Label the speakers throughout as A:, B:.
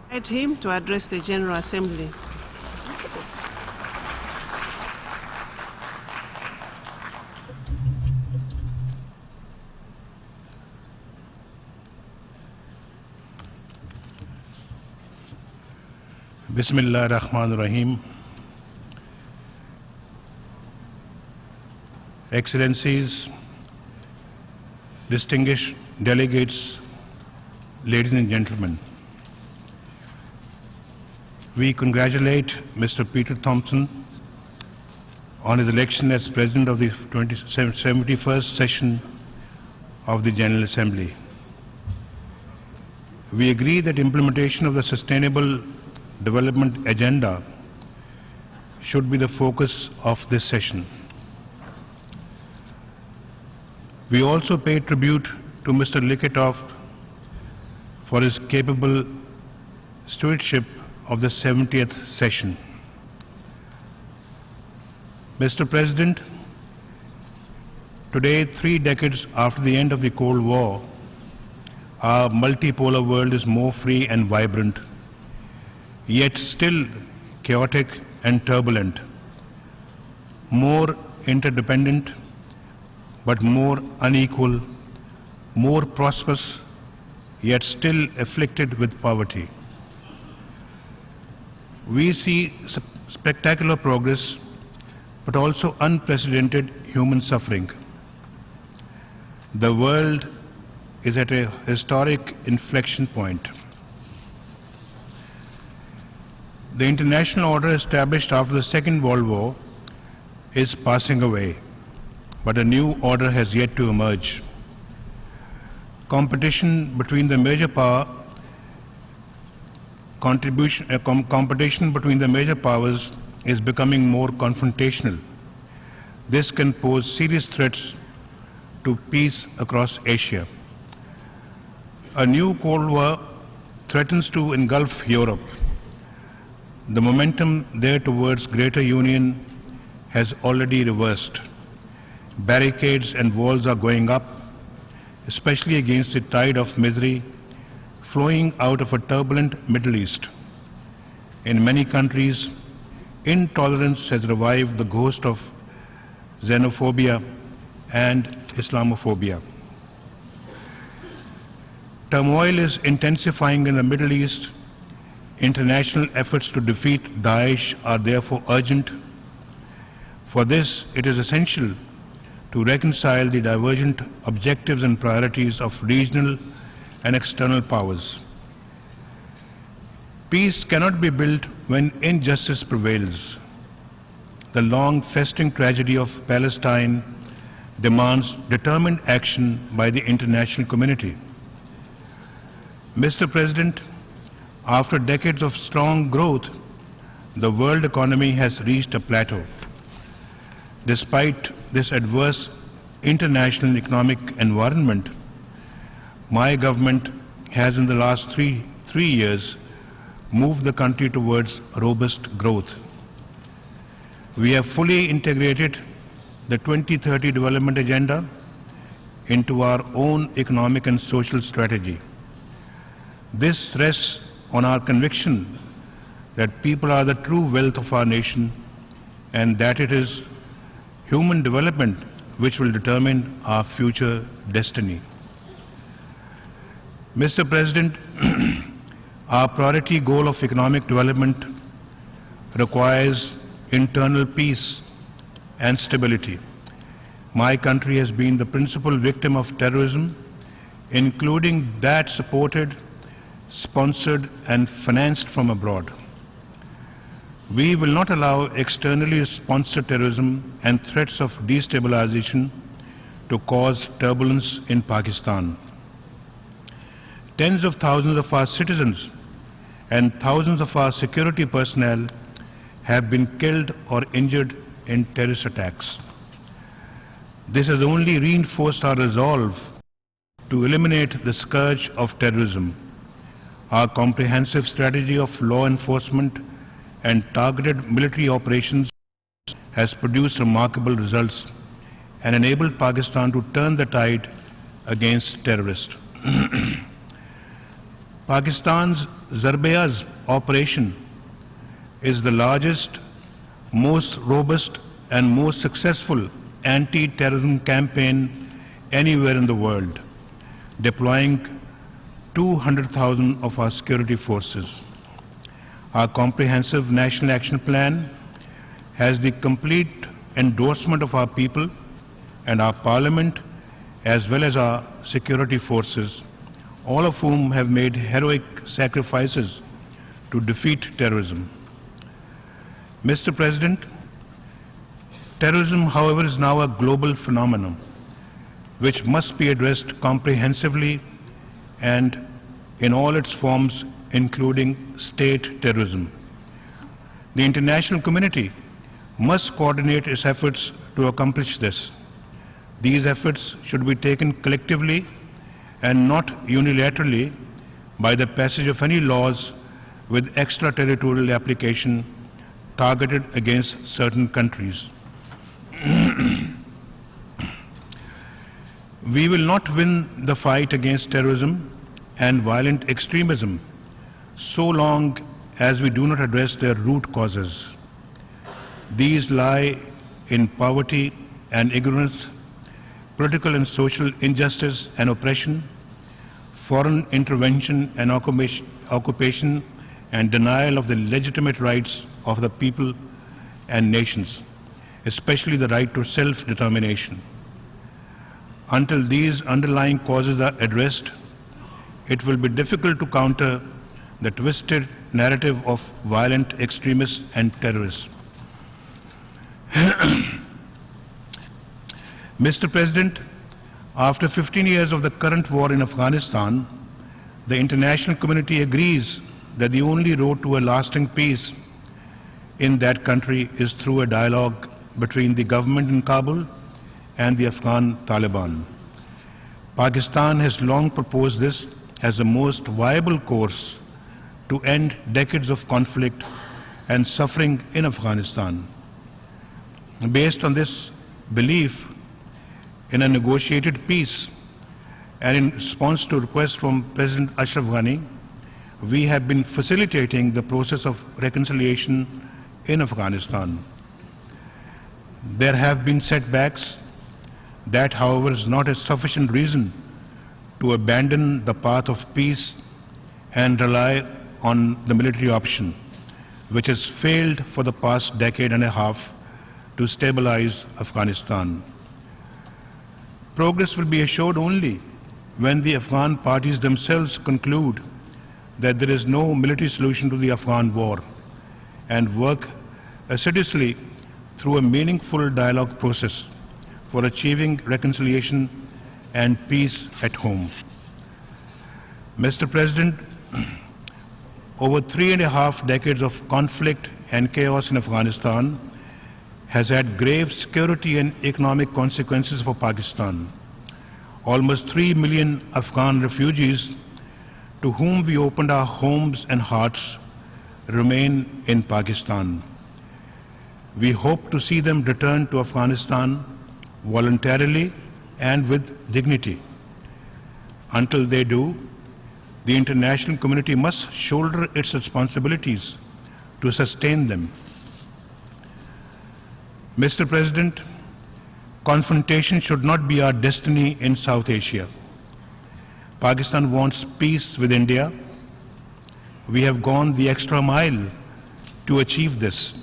A: I invite him to address the General Assembly.
B: Bismillah ar-Rahman ar-Rahim. Excellencies, distinguished delegates, ladies and gentlemen, we congratulate Mr. Peter Thompson on his election as President of the 71st session of the General Assembly. We agree that implementation of the Sustainable Development Agenda should be the focus of this session. We also pay tribute to Mr. Liketoff for his capable stewardship of the 70th session. Mr. President, today, 3 decades after the end of the Cold War, our multipolar world is more free and vibrant, yet still chaotic and turbulent, more interdependent, but more unequal, more prosperous, yet still afflicted with poverty. We see spectacular progress, but also unprecedented human suffering. The world is at a historic inflection point. The international order established after the Second World War is passing away, but a new order has yet to emerge. Competition between the major powers is becoming more confrontational. This can pose serious threats to peace across Asia. A new Cold War threatens to engulf Europe. The momentum there towards greater union has already reversed. Barricades and walls are going up, especially against the tide of misery flowing out of a turbulent Middle East. In many countries, intolerance has revived the ghost of xenophobia and Islamophobia. Turmoil is intensifying in the Middle East. International efforts to defeat Daesh are therefore urgent. For this, it is essential to reconcile the divergent objectives and priorities of regional and external powers. Peace cannot be built when injustice prevails. The long festering tragedy of Palestine demands determined action by the international community. Mr. President, after decades of strong growth, the world economy has reached a plateau. Despite this adverse international economic environment, my government has in the last three years moved the country towards robust growth. We have fully integrated the 2030 Development Agenda into our own economic and social strategy. This rests on our conviction that people are the true wealth of our nation and that it is human development which will determine our future destiny. Mr. President, our priority goal of economic development requires internal peace and stability. My country has been the principal victim of terrorism, including that supported, sponsored and financed from abroad. We will not allow externally sponsored terrorism and threats of destabilization to cause turbulence in Pakistan. Tens of thousands of our citizens and thousands of our security personnel have been killed or injured in terrorist attacks. This has only reinforced our resolve to eliminate the scourge of terrorism. Our comprehensive strategy of law enforcement and targeted military operations has produced remarkable results and enabled Pakistan to turn the tide against terrorists. Pakistan's Zarbea's operation is the largest, most robust, and most successful anti-terrorism campaign anywhere in the world, deploying 200,000 of our security forces. Our comprehensive national action plan has the complete endorsement of our people and our parliament, as well as our security forces, all of whom have made heroic sacrifices to defeat terrorism. Mr. President, terrorism, however, is now a global phenomenon which must be addressed comprehensively and in all its forms, including state terrorism. The international community must coordinate its efforts to accomplish this. These efforts should be taken collectively and not unilaterally by the passage of any laws with extraterritorial application targeted against certain countries. We will not win the fight against terrorism and violent extremism so long as we do not address their root causes. These lie in poverty and ignorance, political and social injustice and oppression, foreign intervention and occupation, and denial of the legitimate rights of the people and nations, especially the right to self-determination. Until these underlying causes are addressed, it will be difficult to counter the twisted narrative of violent extremists and terrorists. Mr. President, after 15 years of the current war in Afghanistan, the international community agrees that the only road to a lasting peace in that country is through a dialogue between the government in Kabul and the Afghan Taliban. Pakistan has long proposed this as the most viable course to end decades of conflict and suffering in Afghanistan. Based on this belief in a negotiated peace and in response to requests from President Ashraf Ghani, we have been facilitating the process of reconciliation in Afghanistan. There have been setbacks. That, however, is not a sufficient reason to abandon the path of peace and rely on the military option, which has failed for the past decade and a half to stabilize Afghanistan. Progress will be assured only when the Afghan parties themselves conclude that there is no military solution to the Afghan war and work assiduously through a meaningful dialogue process for achieving reconciliation and peace at home. Mr. President, over 3.5 decades of conflict and chaos in Afghanistan has had grave security and economic consequences for Pakistan. Almost 3 million Afghan refugees to whom we opened our homes and hearts remain in Pakistan. We hope to see them return to Afghanistan voluntarily and with dignity. Until they do, the international community must shoulder its responsibilities to sustain them. Mr. President, confrontation should not be our destiny in South Asia. Pakistan wants peace with India. We have gone the extra mile to achieve this,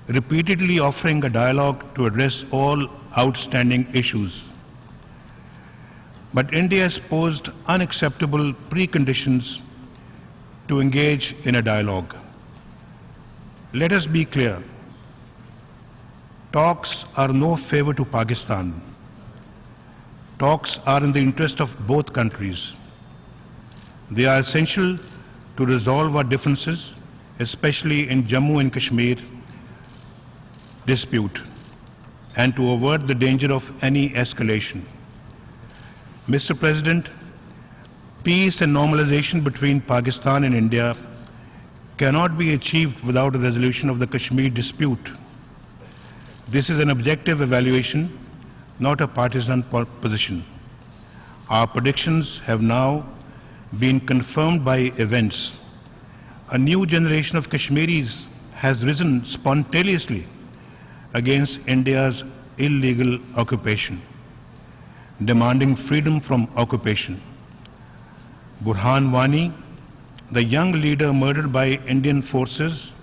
B: repeatedly offering a dialogue to address all outstanding issues. But India has posed unacceptable preconditions to engage in a dialogue. Let us be clear. Talks are no favor to Pakistan. Talks are in the interest of both countries. They are essential to resolve our differences, especially in Jammu and Kashmir dispute, and to avert the danger of any escalation. Mr. President, peace and normalization between Pakistan and India cannot be achieved without a resolution of the Kashmir dispute. This is an objective evaluation, not a partisan position. Our predictions have now been confirmed by events. A new generation of Kashmiris has risen spontaneously against India's illegal occupation, demanding freedom from occupation. Burhan Wani, the young leader murdered by Indian forces,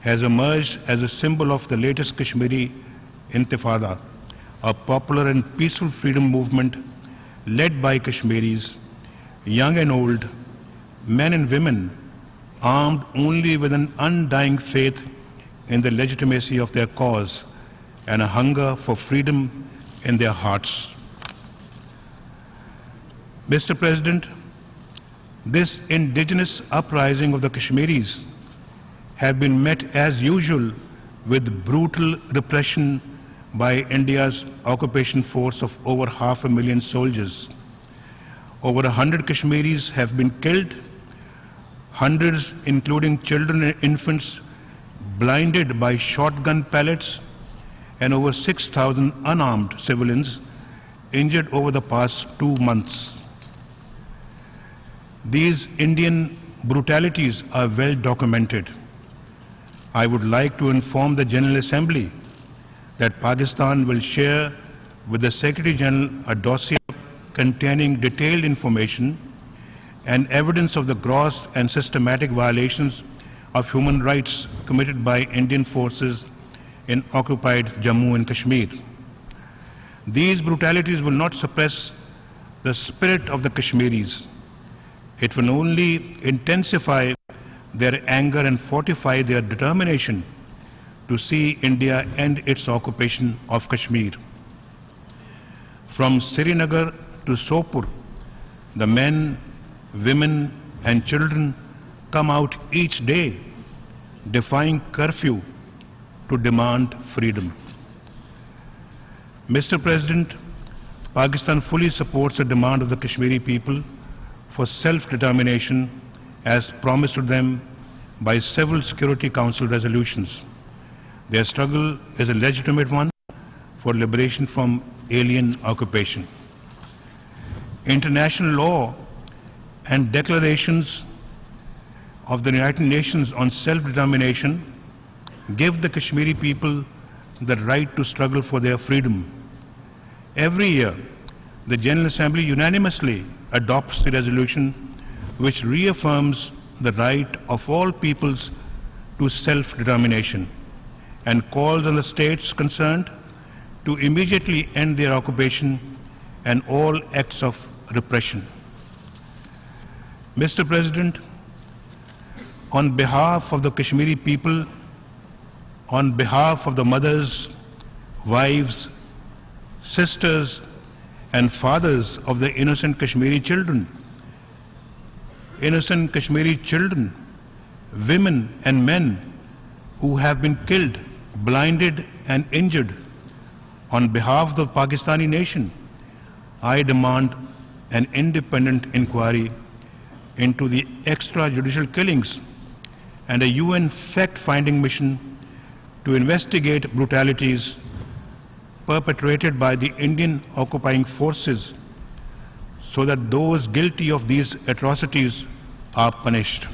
B: has emerged as a symbol of the latest Kashmiri Intifada, a popular and peaceful freedom movement led by Kashmiris, young and old, men and women, armed only with an undying faith in the legitimacy of their cause and a hunger for freedom in their hearts. Mr. President, this indigenous uprising of the Kashmiris have been met as usual with brutal repression by India's occupation force of over 500,000 soldiers. Over 100 Kashmiris have been killed, hundreds, including children and infants, blinded by shotgun pellets, and over 6,000 unarmed civilians injured over the past 2 months. These Indian brutalities are well documented. I would like to inform the General Assembly that Pakistan will share with the Secretary General a dossier containing detailed information and evidence of the gross and systematic violations of human rights committed by Indian forces in occupied Jammu and Kashmir. These brutalities will not suppress the spirit of the Kashmiris. It will only intensify their anger and fortify their determination to see India end its occupation of Kashmir. From Srinagar to Sopur, the men, women, and children come out each day, defying curfew to demand freedom. Mr. President, Pakistan fully supports the demand of the Kashmiri people for self-determination as promised to them by several Security Council resolutions. Their struggle is a legitimate one for liberation from alien occupation. International law and declarations of the United Nations on self-determination give the Kashmiri people the right to struggle for their freedom. Every year, the General Assembly unanimously adopts the resolution which reaffirms the right of all peoples to self-determination and calls on the states concerned to immediately end their occupation and all acts of repression. Mr. President, on behalf of the Kashmiri people, on behalf of the mothers, wives, sisters, and fathers of the innocent Kashmiri children, women and men who have been killed, blinded, and injured, on behalf of the Pakistani nation, I demand an independent inquiry into the extrajudicial killings and a UN fact-finding mission to investigate brutalities perpetrated by the Indian occupying forces so that those guilty of these atrocities are punished.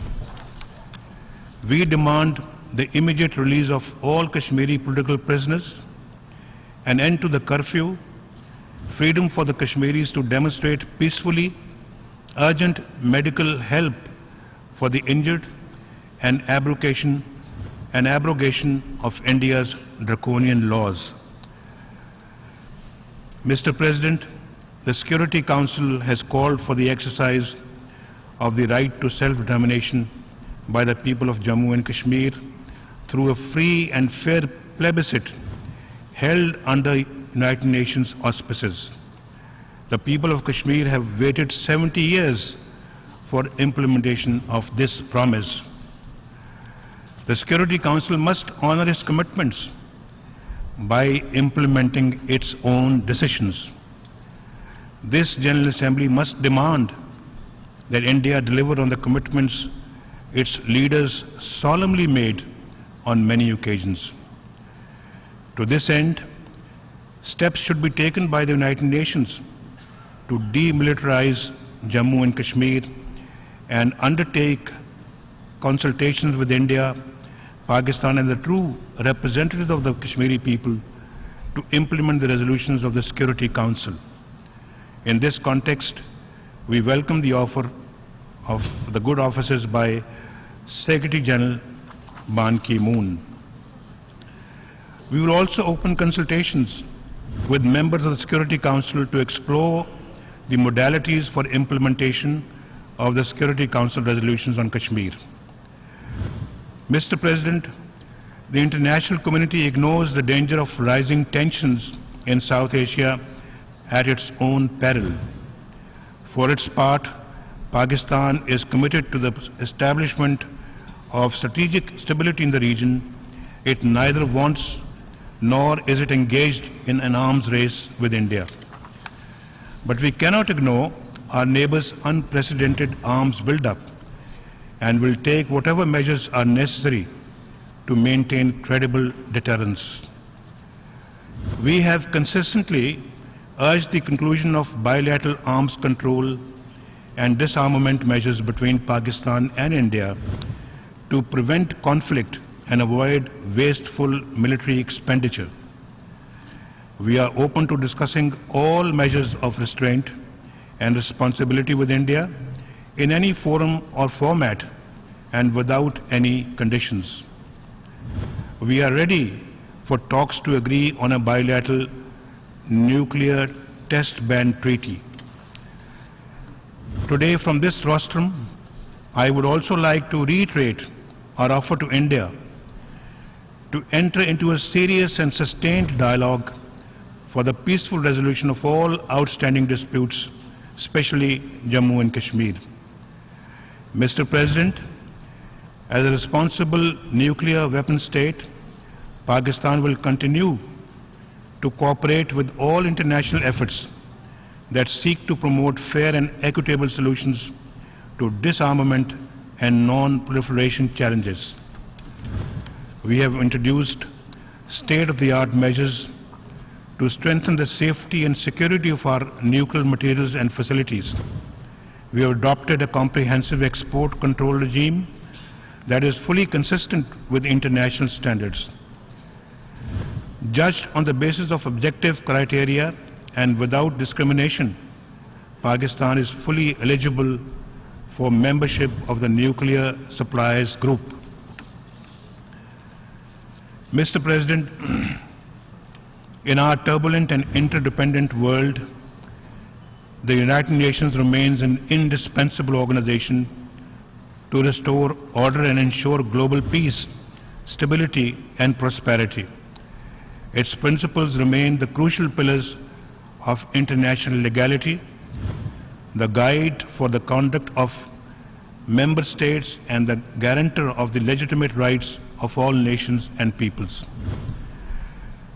B: We demand the immediate release of all Kashmiri political prisoners, an end to the curfew, freedom for the Kashmiris to demonstrate peacefully, urgent medical help for the injured, and abrogation of India's draconian laws. Mr. President, the Security Council has called for the exercise of the right to self-determination by the people of Jammu and Kashmir through a free and fair plebiscite held under United Nations auspices. The people of Kashmir have waited 70 years for implementation of this promise. The Security Council must honor its commitments by implementing its own decisions. This General Assembly must demand that India deliver on the commitments its leaders solemnly made on many occasions. To this end, steps should be taken by the United Nations to demilitarize Jammu and Kashmir and undertake consultations with India, Pakistan, and the true representatives of the Kashmiri people to implement the resolutions of the Security Council. In this context, we welcome the offer of the good offices by Secretary General Ban Ki-moon. We will also open consultations with members of the Security Council to explore the modalities for implementation of the Security Council resolutions on Kashmir. Mr. President, the international community ignores the danger of rising tensions in South Asia at its own peril. For its part, Pakistan is committed to the establishment of strategic stability in the region. It neither wants nor is it engaged in an arms race with India. But we cannot ignore our neighbors' unprecedented arms buildup and will take whatever measures are necessary to maintain credible deterrence. We have consistently urged the conclusion of bilateral arms control and disarmament measures between Pakistan and India to prevent conflict and avoid wasteful military expenditure. We are open to discussing all measures of restraint and responsibility with India in any forum or format and without any conditions. We are ready for talks to agree on a bilateral nuclear test ban treaty. Today, from this rostrum, I would also like to reiterate our offer to India to enter into a serious and sustained dialogue for the peaceful resolution of all outstanding disputes, especially Jammu and Kashmir. Mr. President, as a responsible nuclear weapon state, Pakistan will continue to cooperate with all international efforts that seek to promote fair and equitable solutions to disarmament and non-proliferation challenges. We have introduced state-of-the-art measures to strengthen the safety and security of our nuclear materials and facilities. We have adopted a comprehensive export control regime that is fully consistent with international standards. Judged on the basis of objective criteria and without discrimination, Pakistan is fully eligible for membership of the Nuclear Suppliers Group. Mr. President, in our turbulent and interdependent world, the United Nations remains an indispensable organization to restore order and ensure global peace, stability, and prosperity. Its principles remain the crucial pillars of international legality, the guide for the conduct of member states, and the guarantor of the legitimate rights of all nations and peoples.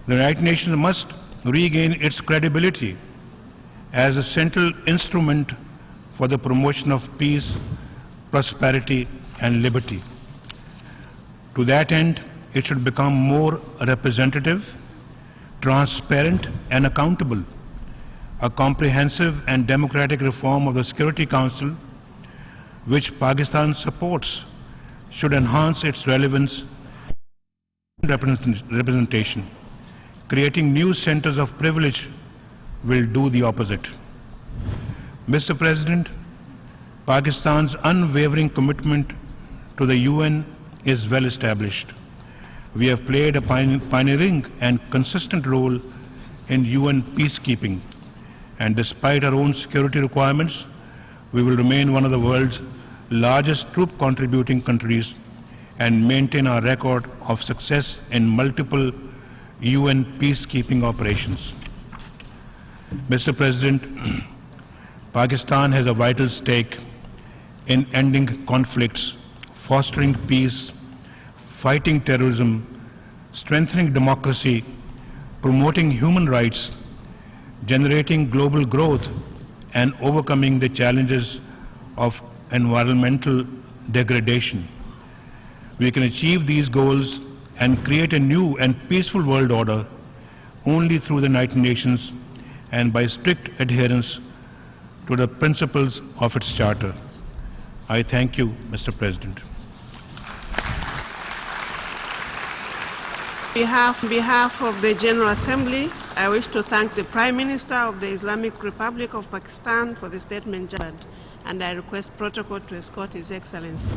B: The United Nations must regain its credibility as a central instrument for the promotion of peace, prosperity, and liberty. To that end, it should become more representative, transparent, and accountable. A comprehensive and democratic reform of the Security Council, which Pakistan supports, should enhance its relevance and representation. Creating new centers of privilege will do the opposite. Mr. President, Pakistan's unwavering commitment to the UN is well established. We have played a pioneering and consistent role in UN peacekeeping, and despite our own security requirements, we will remain one of the world's largest troop contributing countries and maintain our record of success in multiple UN peacekeeping operations. Mr. President, Pakistan has a vital stake in ending conflicts, fostering peace, fighting terrorism, strengthening democracy, promoting human rights, generating global growth, and overcoming the challenges of environmental degradation. We can achieve these goals and create a new and peaceful world order only through the United Nations and by strict adherence to the principles of its charter. I thank you, Mr. President.
A: On behalf of the General Assembly, I wish to thank the Prime Minister of the Islamic Republic of Pakistan for the statement, and I request protocol to escort His Excellency.